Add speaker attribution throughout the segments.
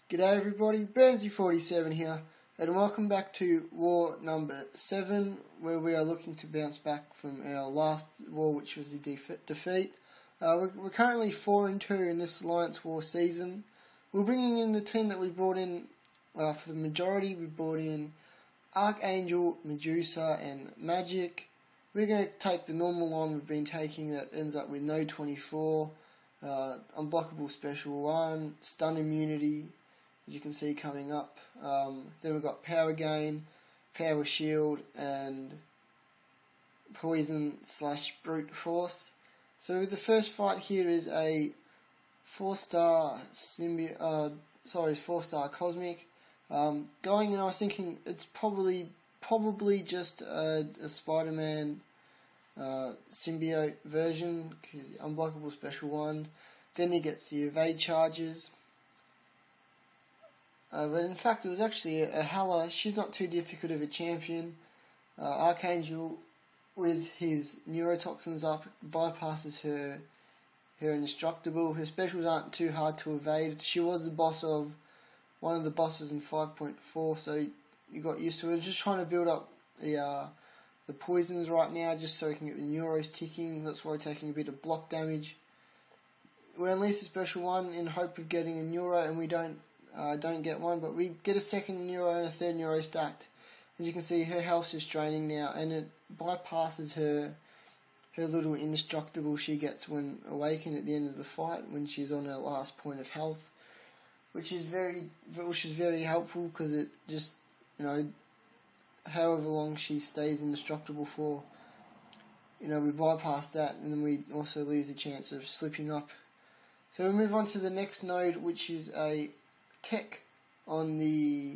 Speaker 1: G'day everybody, Burnsy47 here, and welcome back to war number 7, where we are looking to bounce back from our last war, which was the defeat. We're currently 4-2 in this Alliance War season. We're bringing in the team that we brought in for the majority. We brought in Archangel, Medusa, and Magic. We're going to take the normal line we've been taking that ends up with no 24, unblockable special 1, stun immunity, as you can see coming up. Then we've got power gain, power shield, and poison / brute force. So the first fight here is a 4-star 4-star cosmic. Going in, I was thinking it's probably just a Spider-Man symbiote version, because unblockable special 1. Then he gets the evade charges. But in fact, it was actually a Hela. She's not too difficult of a champion. Archangel, with his neurotoxins up, bypasses her indestructible. Her specials aren't too hard to evade. She was the boss of one of the bosses in 5.4, so you got used to it. Just trying to build up the poisons right now, just so we can get the neuros ticking. That's why we're taking a bit of block damage. We unleash a special 1 in hope of getting a neuro, and we don't get one, but we get a second neuro and a third neuro stacked. As you can see, her health's just draining now, and it bypasses her little indestructible she gets when awakened at the end of the fight, when she's on her last point of health, which is very helpful, because it just, however long she stays indestructible for, we bypass that, and then we also lose the chance of slipping up. So we move on to the next node, which is a tech on the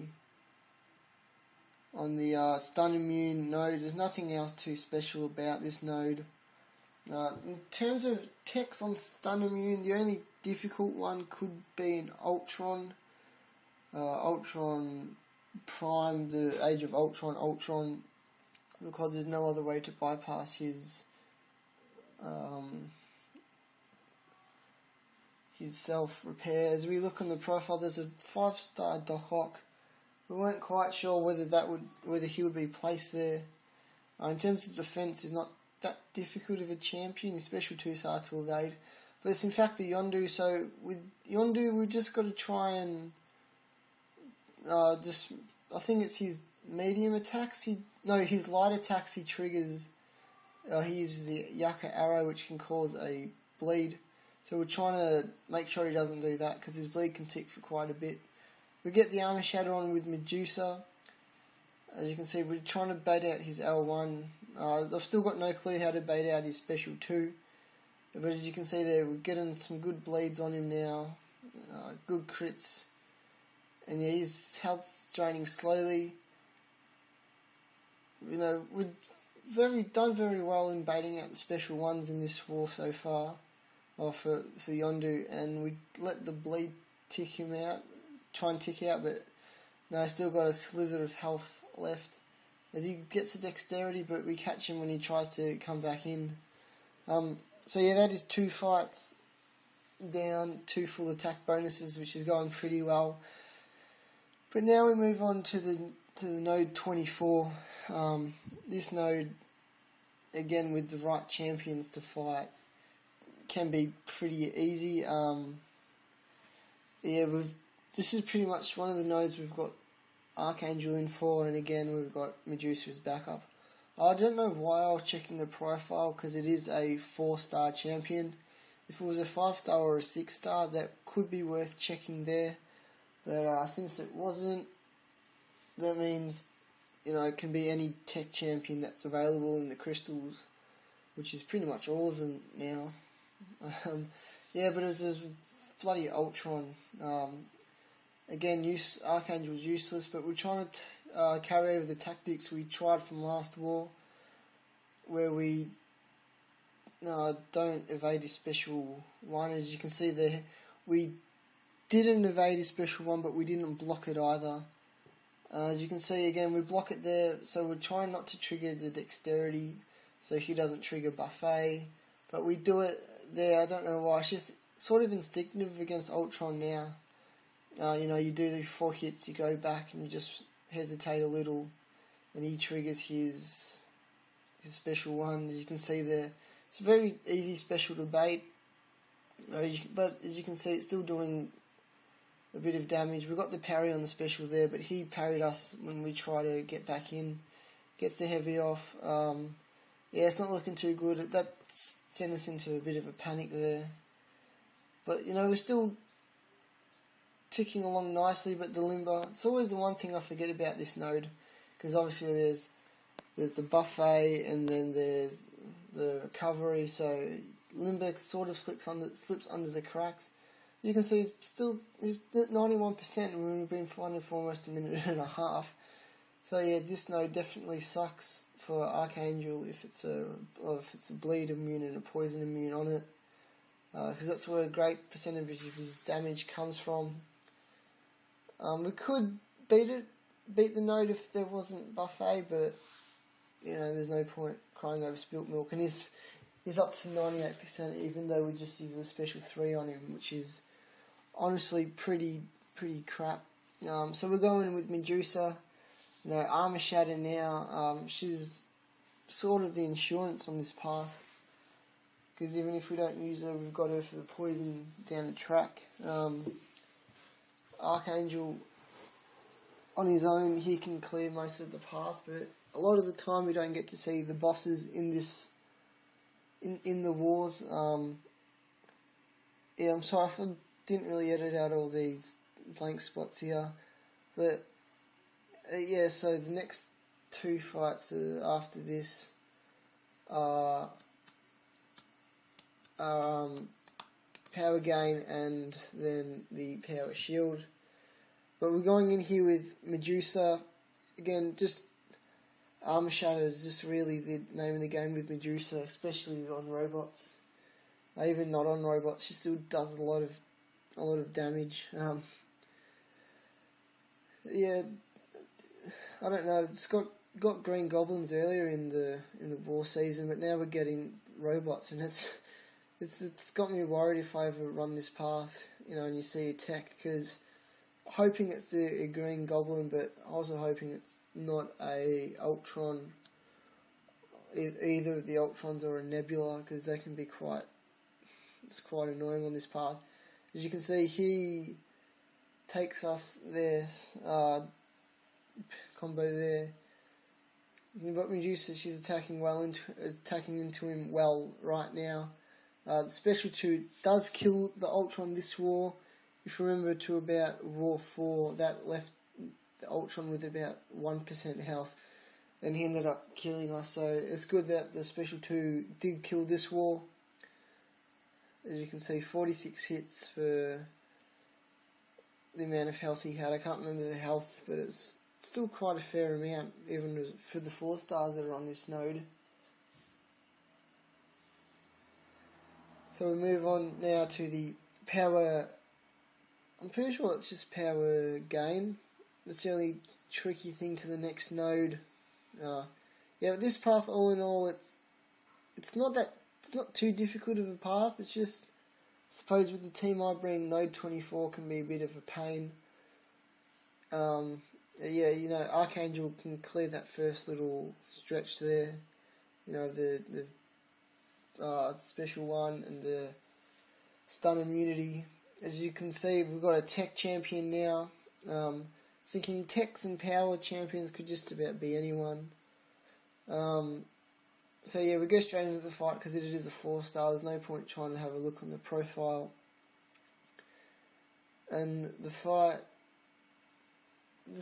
Speaker 1: stun immune node. There's nothing else too special about this node. In terms of techs on stun immune, the only difficult one could be an Ultron Prime, the Age of Ultron, because there's no other way to bypass his self-repair. As we look on the profile, there's a 5-star Doc Ock. We weren't quite sure whether he would be placed there. In terms of defense, he's not that difficult of a champion. His special 2 is hard to evade, but it's in fact a Yondu. So with Yondu, we've just got to try and I think it's his medium attacks. His light attacks he triggers. He uses the Yucca arrow, which can cause a bleed. So we're trying to make sure he doesn't do that, because his bleed can tick for quite a bit. We get the armor shatter on with Medusa. As you can see, we're trying to bait out his L1. I've still got no clue how to bait out his special 2. But as you can see there, we're getting some good bleeds on him now. Good crits. And yeah, his health's draining slowly. We've done very well in baiting out the special 1s in this war so far. For Yondu, and we let the bleed tick him out, try and tick out, but no, still got a slither of health left. As he gets the dexterity, but we catch him when he tries to come back in. So yeah, that is 2 fights down, 2 full attack bonuses, which is going pretty well. But now we move on to the node 24. This node, again with the right champions to fight, can be pretty easy. This is pretty much one of the nodes we've got Archangel in for, and again we've got Medusa as backup. I don't know why I was checking the profile, because it is a 4-star champion. If it was a 5-star or a 6-star, that could be worth checking there, but since it wasn't, that means it can be any tech champion that's available in the crystals, which is pretty much all of them now. But it was this bloody Ultron. Again, Archangel's useless, but we're trying to carry over the tactics we tried from last war, where we don't evade his special 1. As you can see there, we didn't evade his special 1, but we didn't block it either. As you can see again, we block it there, so we're trying not to trigger the dexterity, so he doesn't trigger buffet, but we do it there. I don't know why. It's just sort of instinctive against Ultron now. You do the 4 hits, you go back and you just hesitate a little, and he triggers his special one. As you can see there, it's a very easy special to bait, but as you can see, it's still doing a bit of damage. We've got the parry on the special there, but he parried us when we try to get back in. Gets the heavy off. It's not looking too good. That sent us into a bit of a panic there. But, we're still ticking along nicely, but the limber, it's always the one thing I forget about this node, because obviously there's the buffet and then there's the recovery, so limber sort of slips under the cracks. You can see it's at 91%, and we've been fighting for almost a minute and a half. So yeah, this node definitely sucks for Archangel if it's a bleed immune and a poison immune on it, because that's where a great percentage of his damage comes from. We could beat the node if there wasn't buffet, but there's no point crying over spilt milk. And he's up to 98%, even though we just used a special 3 on him, which is honestly pretty crap. So we're going with Medusa. Armor Shatter now. She's sort of the insurance on this path, because even if we don't use her, we've got her for the poison down the track. Archangel, on his own, he can clear most of the path, but a lot of the time we don't get to see the bosses in the wars. I'm sorry if I didn't really edit out all these blank spots here, but so the next 2 fights after this are Power Gain and then the Power Shield. But we're going in here with Medusa. Again, just Armor Shatter is just really the name of the game with Medusa, especially on robots. Even not on robots, she still does a lot of damage. I don't know. It's got Green Goblins earlier in the war season, but now we're getting robots, and it's got me worried if I ever run this path, and you see a tech, because hoping it's a Green Goblin, but also hoping it's not a Ultron, either of the Ultrons or a Nebula, because they can be quite annoying on this path. As you can see, he takes us there, combo there. You've got Medusa, she's attacking into him well right now. The special 2 does kill the Ultron this war. If you remember to about War 4, that left the Ultron with about 1% health, and he ended up killing us, so it's good that the special 2 did kill this war. As you can see, 46 hits for the amount of health he had. I can't remember the health, but it's still quite a fair amount, even for the 4 stars that are on this node. So we move on now to the Power. I'm pretty sure it's just Power Gain. That's the only tricky thing to the next node. But this path, all in all, it's not too difficult of a path. It's just, I suppose with the team I bring, node 24 can be a bit of a pain. Archangel can clear that first little stretch there. The special one and the stun immunity. As you can see, we've got a tech champion now. Thinking techs and power champions could just about be anyone. We go straight into the fight because it is a 4-star. There's no point trying to have a look on the profile. And this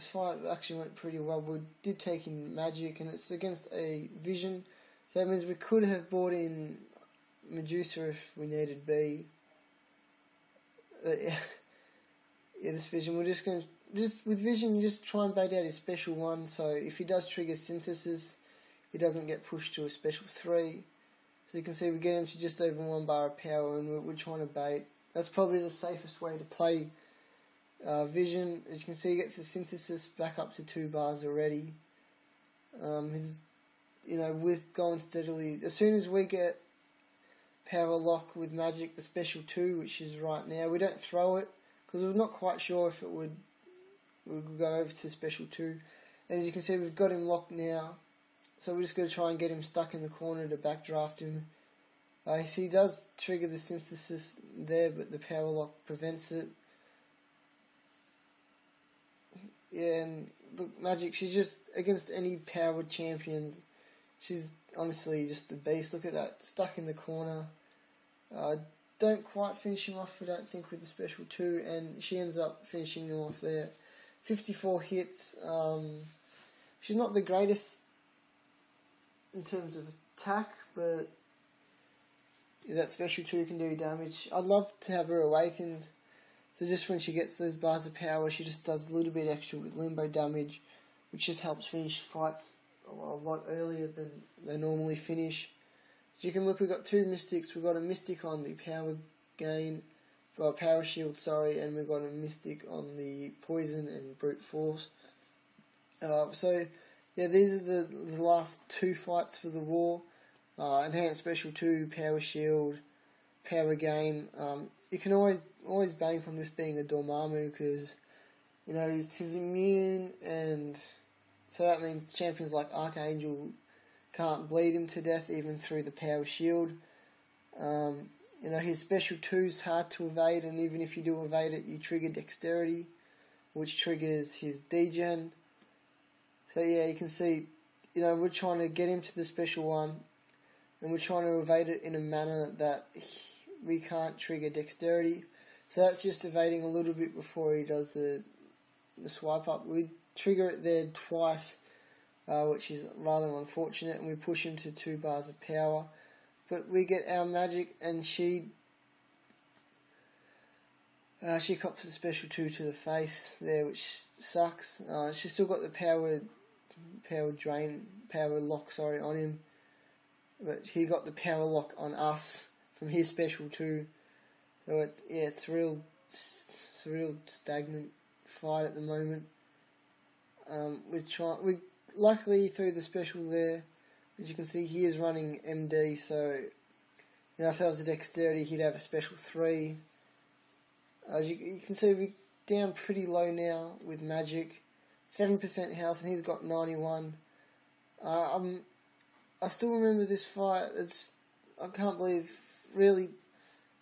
Speaker 1: fight actually went pretty well. We did take in magic, and it's against a vision, so that means we could have brought in Medusa if we needed be. This vision, we're just going to with vision, just try and bait out his special 1, so if he does trigger synthesis, he doesn't get pushed to a special 3. So you can see we get him to just over 1 bar of power, and we're trying to bait. That's probably the safest way to play vision. As you can see, he gets the synthesis back up to 2 bars already. We're going steadily. As soon as we get power lock with magic, the special 2, which is right now, we don't throw it because we're not quite sure if it would go over to special 2. And as you can see, we've got him locked now, so we're just going to try and get him stuck in the corner to backdraft him. He does trigger the synthesis there, but the power lock prevents it. Yeah, and look, Magic, she's just, against any powered champions, she's honestly just a beast. Look at that, stuck in the corner. Don't quite finish him off, I don't think, with the special 2, and she ends up finishing him off there. 54 hits. She's not the greatest in terms of attack, but that special 2 can do damage. I'd love to have her awakened, so just when she gets those bars of power, she just does a little bit extra with limbo damage, which just helps finish fights a lot earlier than they normally finish. So you can look, we've got 2 mystics. We've got a mystic on the power gain, power shield, and we've got a mystic on the poison and brute force. So yeah, these are the last 2 fights for the war. Enhanced special 2, power shield, power gain. You can always bank on this being a Dormammu, because he's immune, and so that means champions like Archangel can't bleed him to death even through the power shield. His special 2's hard to evade, and even if you do evade it, you trigger dexterity, which triggers his degen. So yeah, you can see, we're trying to get him to the special 1, and we're trying to evade it in a manner that we can't trigger dexterity. So that's just evading a little bit before he does the swipe up. We trigger it there twice, which is rather unfortunate, and we push him to 2 bars of power. But we get our Magic, and she cops a special 2 to the face there, which sucks. She's still got the power lock on him, but he got the power lock on us from his special 2. So it's a real stagnant fight at the moment. We luckily through the special there, as you can see, he is running MD, so if that was a dexterity, he'd have a special 3. As you can see, we're down pretty low now with Magic, 7% health, and he's got 91. I still remember this fight. I can't believe, really,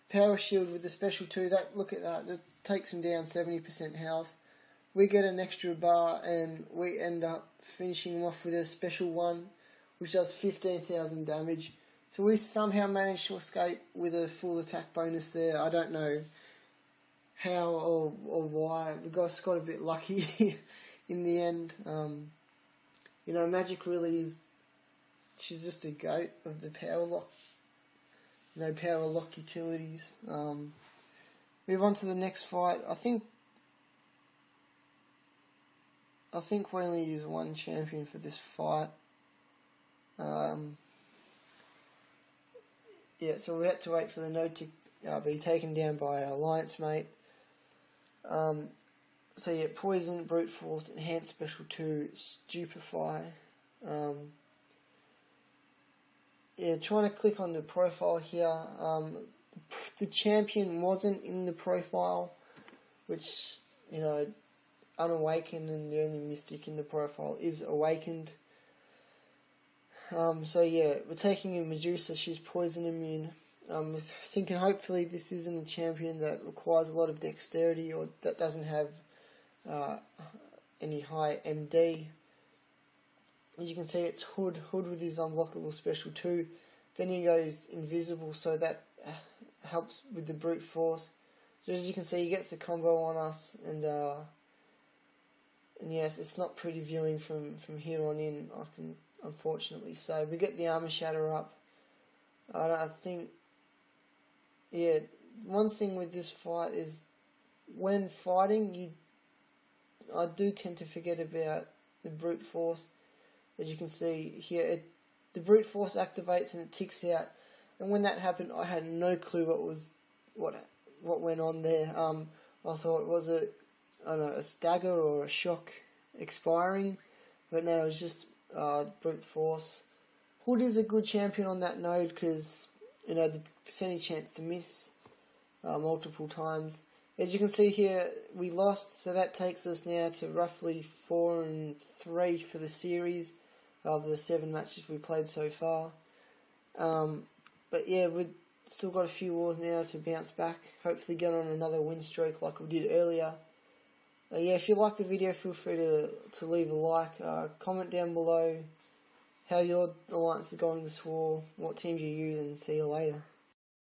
Speaker 1: power shield with the special 2. Look at that. It takes him down 70% health. We get an extra bar, and we end up finishing him off with a special 1, which does 15,000 damage. So we somehow managed to escape with a full attack bonus there. I don't know how or why. The guys got a bit lucky in the end. Magic really is. She's just a goat of the power lock. Power lock utilities. Move on to the next fight. I think we only use 1 champion for this fight. So we had to wait for the node to be taken down by our alliance mate. Poison, brute force, enhanced special 2, stupefy. Trying to click on the profile here. The champion wasn't in the profile, which, unawakened, and the only mystic in the profile is awakened. We're taking in Medusa. She's poison immune. We're thinking hopefully this isn't a champion that requires a lot of dexterity, or that doesn't have any high MD. As you can see, it's Hood with his unblockable special 2. Then he goes invisible, so that helps with the brute force. So as you can see, he gets the combo on us, and yes, it's not pretty viewing from here on in, I can unfortunately say. We get the armor shatter up. I think, one thing with this fight is when fighting, I do tend to forget about the brute force. As you can see here, the brute force activates and it ticks out. And when that happened, I had no clue what went on there. I thought, was it, a stagger or a shock expiring? But no, it was just brute force. Hood is a good champion on that node because, the percentage chance to miss multiple times. As you can see here, we lost, so that takes us now to roughly 4-3 for the series of the 7 matches we played so far. But yeah, we've still got a few wars now to bounce back. Hopefully get on another win streak like we did earlier. Yeah, if you like the video, feel free to leave a like. Comment down below how your alliance is going this war, what teams you use, and see you later.